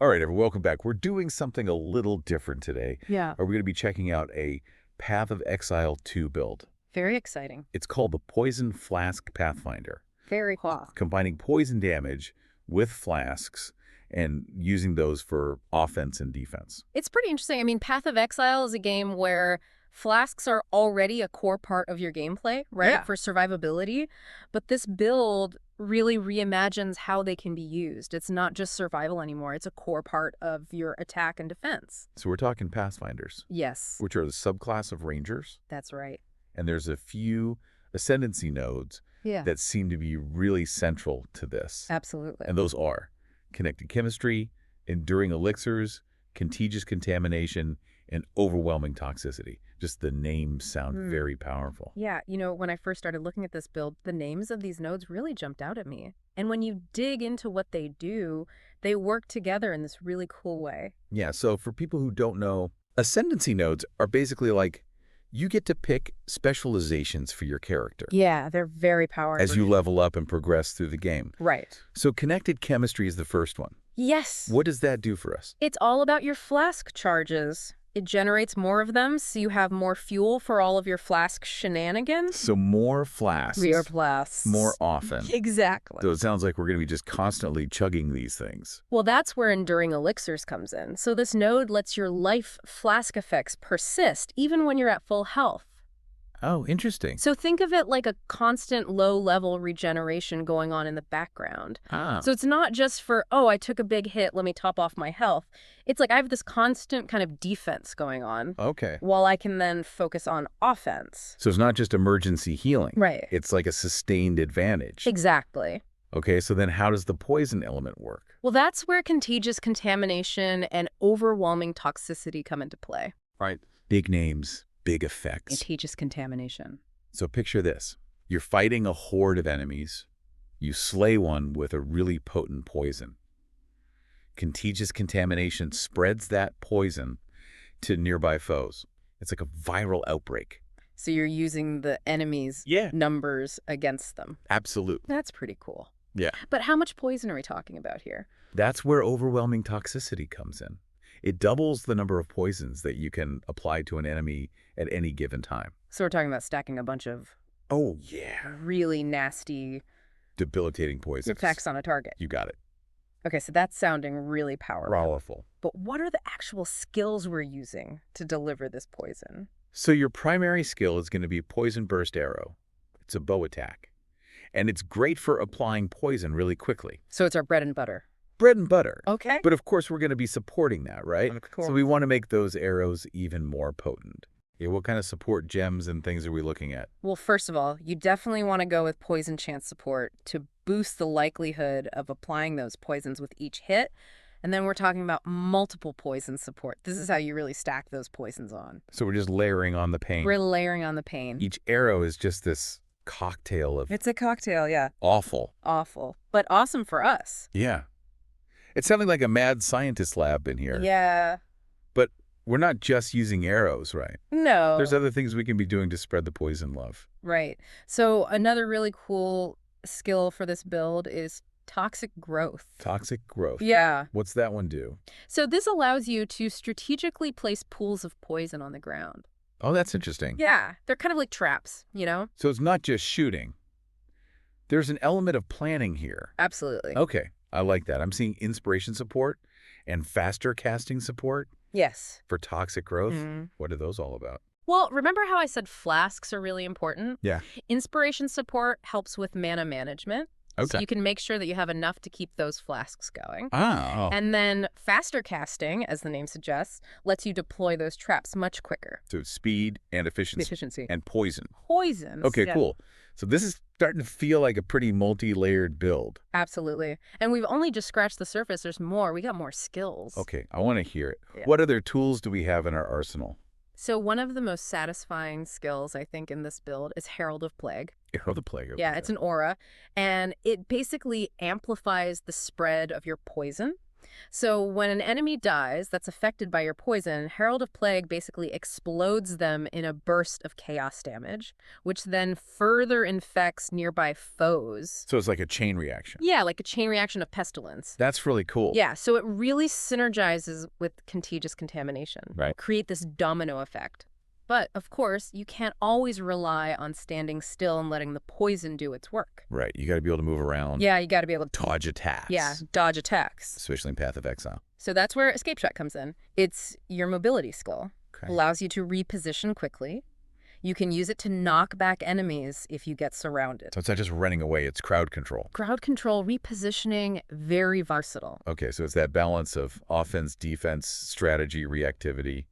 All right, everyone, welcome back. We're doing something a little different today. Yeah. We're going to be checking out a Path of Exile 2 build. Very exciting. It's called the Poison Flask Pathfinder, Very cool. combining poison damage with flasks and using those for offense and defense. It's pretty interesting. I mean, Path of Exile is a game where flasks are already a core part of your gameplay, right? Yeah. For survivability. But this build really reimagines how they can be used. It's not just survival anymore. It's a core part of your attack and defense. So we're talking Pathfinders, Yes, which are the subclass of Rangers. that's right. And there's a few Ascendancy nodes Yeah, that seem to be really central to this. absolutely. And those are connected chemistry, enduring elixirs, contagious contamination, and overwhelming toxicity. Just the names sound very powerful. Yeah, you know, when I first started looking at this build, the names of these nodes really jumped out at me. And when you dig into what they do, they work together in this really cool way. Yeah, so for people who don't know, Ascendancy nodes are basically like you get to pick specializations for your character Yeah, they're very powerful. as you level up and progress through the game. Right. So connected chemistry is the first one. Yes. What does that do for us? It's all about your flask charges. It generates more of them, so you have more fuel for all of your flask shenanigans. So more flasks, Rear flasks. more often. Exactly. So it sounds like we're going to be just constantly chugging these things. Well, that's where enduring elixirs comes in. So this node lets your life flask effects persist even when you're at full health. Oh, interesting. So think of it like a constant low-level regeneration going on in the background. Ah, So it's not just for, oh, I took a big hit, let me top off my health. It's like I have this constant kind of defense going on okay. while I can then focus on offense. So it's not just emergency healing. Right. It's like a sustained advantage. Exactly. Okay, so then how does the poison element work? Well, that's where contagious contamination and overwhelming toxicity come into play. Right. Big names, big effects. Contagious contamination. So picture this. You're fighting a horde of enemies. You slay one with a really potent poison. Contagious contamination spreads that poison to nearby foes. It's like a viral outbreak. So you're using the enemy's Yeah. numbers against them. Absolute. That's pretty cool. Yeah. But how much poison are we talking about here? That's where overwhelming toxicity comes in. It doubles the number of poisons that you can apply to an enemy at any given time. So we're talking about stacking a bunch of Oh, yeah. really nasty Debilitating poisons. effects on a target. You got it. Okay, so that's sounding really powerful. Powerful. But what are the actual skills we're using to deliver this poison? So your primary skill is going to be Poison Burst Arrow. It's a bow attack. And it's great for applying poison really quickly. So it's our bread and butter. Bread and butter. Okay. But of course, we're going to be supporting that, right? Of course. So we want to make those arrows even more potent. Yeah, what kind of support gems and things are we looking at? Well, first of all, you definitely want to go with poison chance support to boost the likelihood of applying those poisons with each hit. And then we're talking about multiple poison support. This is how you really stack those poisons on. So we're just layering on the pain. We're layering on the pain. Each arrow is just this cocktail of It's a cocktail, yeah. awful. Awful. But awesome for us. Yeah. It's sounding like a mad scientist lab in here. Yeah. But we're not just using arrows, right? No. There's other things we can be doing to spread the poison love. Right. So another really cool skill for this build is toxic growth. Toxic growth. Yeah. What's that one do? So this allows you to strategically place pools of poison on the ground. Oh, that's interesting. Yeah. They're kind of like traps, you know? So it's not just shooting. There's an element of planning here. Absolutely. Okay, I like that. I'm seeing inspiration support and faster casting support Yes. for toxic growth. Mhm. What are those all about? Well, remember how I said flasks are really important? Yeah. Inspiration support helps with mana management. Okay. So you can make sure that you have enough to keep those flasks going. Oh. And then faster casting, as the name suggests, lets you deploy those traps much quicker. So speed and efficiency. And poison. Poisons. Okay, yeah. cool. So this is starting to feel like a pretty multi-layered build. Absolutely. And we've only just scratched the surface. There's more. We got more skills. Okay, I want to hear it. Yeah. What other tools do we have in our arsenal? So one of the most satisfying skills, I think, in this build is Herald of Plague. Arrow the Plague. Yeah, it's an aura, and it basically amplifies the spread of your poison. So when an enemy dies that's affected by your poison, Herald of Plague basically explodes them in a burst of chaos damage, which then further infects nearby foes. So it's like a chain reaction. Yeah, like a chain reaction of pestilence. That's really cool. Yeah, so it really synergizes with contagious contamination. Right. Create this domino effect. But, of course, you can't always rely on standing still and letting the poison do its work. Right. You got to be able to move around. Yeah, you got to be able to Dodge attacks. Yeah, dodge attacks. Especially in Path of Exile. So that's where Escape Shot comes in. It's your mobility skill. Okay. Allows you to reposition quickly. You can use it to knock back enemies if you get surrounded. So it's not just running away, it's crowd control. Crowd control, repositioning, very versatile. Okay, so it's that balance of offense, defense, strategy, reactivity,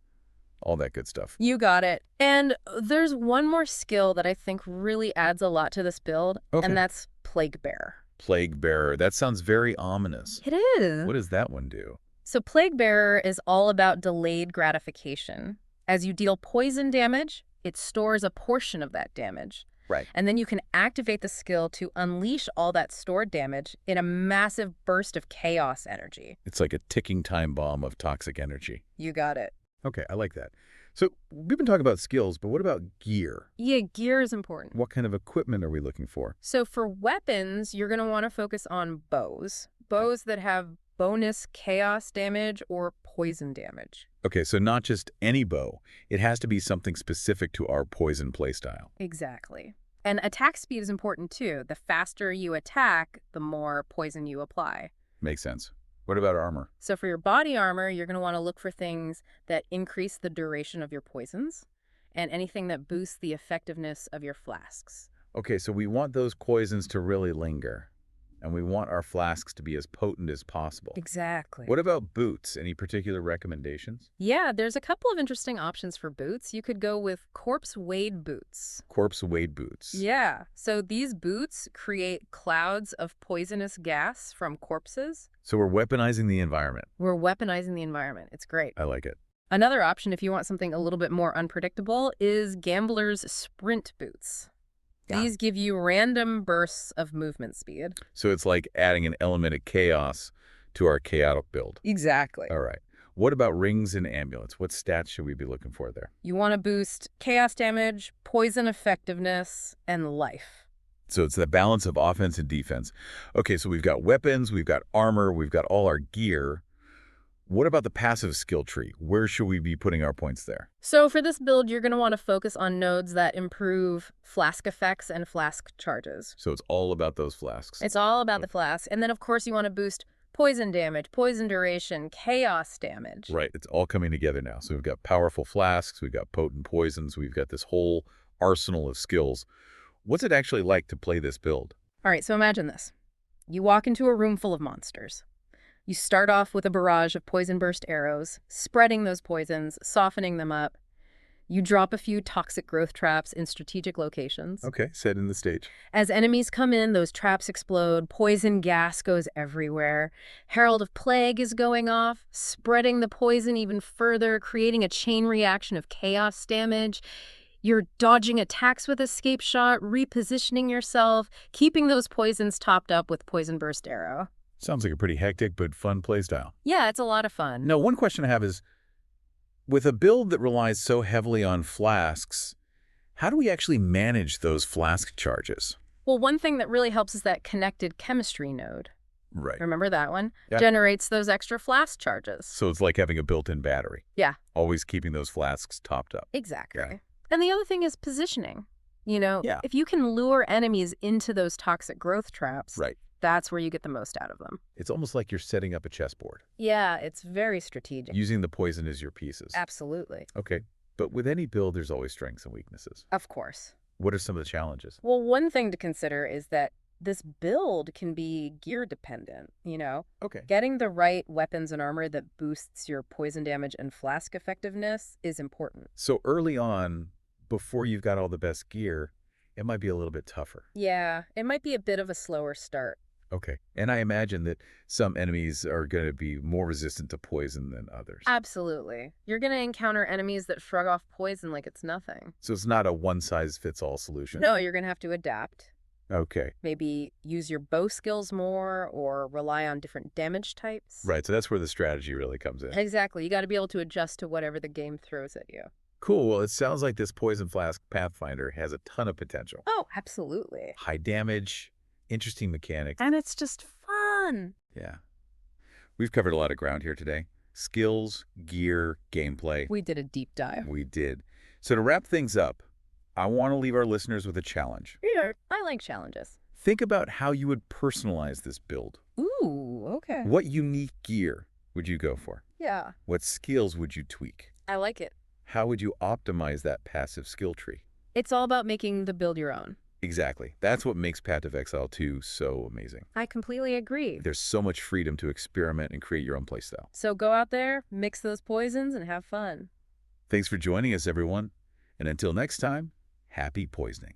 all that good stuff. You got it. And there's one more skill that I think really adds a lot to this build, and that's Plague Bearer. Plague Bearer. That sounds very ominous. It is. What does that one do? So Plague Bearer is all about delayed gratification. As you deal poison damage, it stores a portion of that damage. Right. And then you can activate the skill to unleash all that stored damage in a massive burst of chaos energy. It's like a ticking time bomb of toxic energy. You got it. Okay, I like that. So we've been talking about skills, but what about gear? Yeah, gear is important. What kind of equipment are we looking for? So for weapons, you're going to want to focus on bows. Bows that have bonus chaos damage or poison damage. Okay, so not just any bow. It has to be something specific to our poison playstyle. Exactly. And attack speed is important too. The faster you attack, the more poison you apply. Makes sense. What about armor? So for your body armor, you're going to want to look for things that increase the duration of your poisons and anything that boosts the effectiveness of your flasks. Okay, so we want those poisons to really linger, and we want our flasks to be as potent as possible. Exactly. What about boots? Any particular recommendations? Yeah, there's a couple of interesting options for boots. You could go with corpse wade boots. Corpse wade boots. Yeah, so these boots create clouds of poisonous gas from corpses. So we're weaponizing the environment. We're weaponizing the environment. It's great. I like it. Another option, if you want something a little bit more unpredictable, is Gambler's sprint boots. Yeah. These give you random bursts of movement speed. So it's like adding an element of chaos to our chaotic build. Exactly. All right. What about rings and amulets? What stats should we be looking for there? You want to boost chaos damage, poison effectiveness, and life. So it's the balance of offense and defense. Okay, so we've got weapons, we've got armor, we've got all our gear. What about the passive skill tree? Where should we be putting our points there? So for this build, you're going to want to focus on nodes that improve flask effects and flask charges. So it's all about those flasks. It's all about the flask. And then, of course, you want to boost poison damage, poison duration, chaos damage. Right, it's all coming together now. So we've got powerful flasks, we've got potent poisons, we've got this whole arsenal of skills. What's it actually like to play this build? All right, so imagine this. You walk into a room full of monsters. You start off with a barrage of poison burst arrows, spreading those poisons, softening them up. You drop a few toxic growth traps in strategic locations. Okay, setting the stage. As enemies come in, those traps explode, poison gas goes everywhere. Herald of Plague is going off, spreading the poison even further, creating a chain reaction of chaos damage. You're dodging attacks with Escape Shot, repositioning yourself, keeping those poisons topped up with Poison Burst Arrow. Sounds like a pretty hectic but fun playstyle. Yeah, it's a lot of fun. Now, one question I have is, with a build that relies so heavily on flasks, how do we actually manage those flask charges? Well, one thing that really helps is that connected chemistry node. Right. Remember that one? Yeah. Generates those extra flask charges. So it's like having a built-in battery. Yeah. Always keeping those flasks topped up. Exactly. Yeah. And the other thing is positioning. You know, Yeah. if you can lure enemies into those toxic growth traps, Right. that's where you get the most out of them. It's almost like you're setting up a chessboard, Yeah, it's very strategic. using the poison as your pieces. Absolutely. Okay. But with any build, there's always strengths and weaknesses. Of course. What are some of the challenges? Well, one thing to consider is that this build can be gear dependent, you know? Okay. Getting the right weapons and armor that boosts your poison damage and flask effectiveness is important. So early on, before you've got all the best gear, it might be a little bit tougher. Yeah, it might be a bit of a slower start. Okay. And I imagine that some enemies are going to be more resistant to poison than others. Absolutely. You're going to encounter enemies that shrug off poison like it's nothing. So it's not a one-size-fits-all solution. No, you're going to have to adapt. Okay. Maybe use your bow skills more or rely on different damage types. Right, so that's where the strategy really comes in. Exactly. You got to be able to adjust to whatever the game throws at you. Cool. Well, it sounds like this Poison Flask Pathfinder has a ton of potential. Oh, absolutely. High damage, interesting mechanics. And it's just fun. Yeah. We've covered a lot of ground here today. Skills, gear, gameplay. We did a deep dive. We did. So to wrap things up, I want to leave our listeners with a challenge. Yeah. I like challenges. Think about how you would personalize this build. Ooh, okay. What unique gear would you go for? Yeah, What skills would you tweak? I like it. How would you optimize that passive skill tree? It's all about making the build your own. Exactly. That's what makes Path of Exile 2 so amazing. I completely agree. There's so much freedom to experiment and create your own playstyle. So go out there, mix those poisons, and have fun. Thanks for joining us, everyone. And until next time, happy poisoning.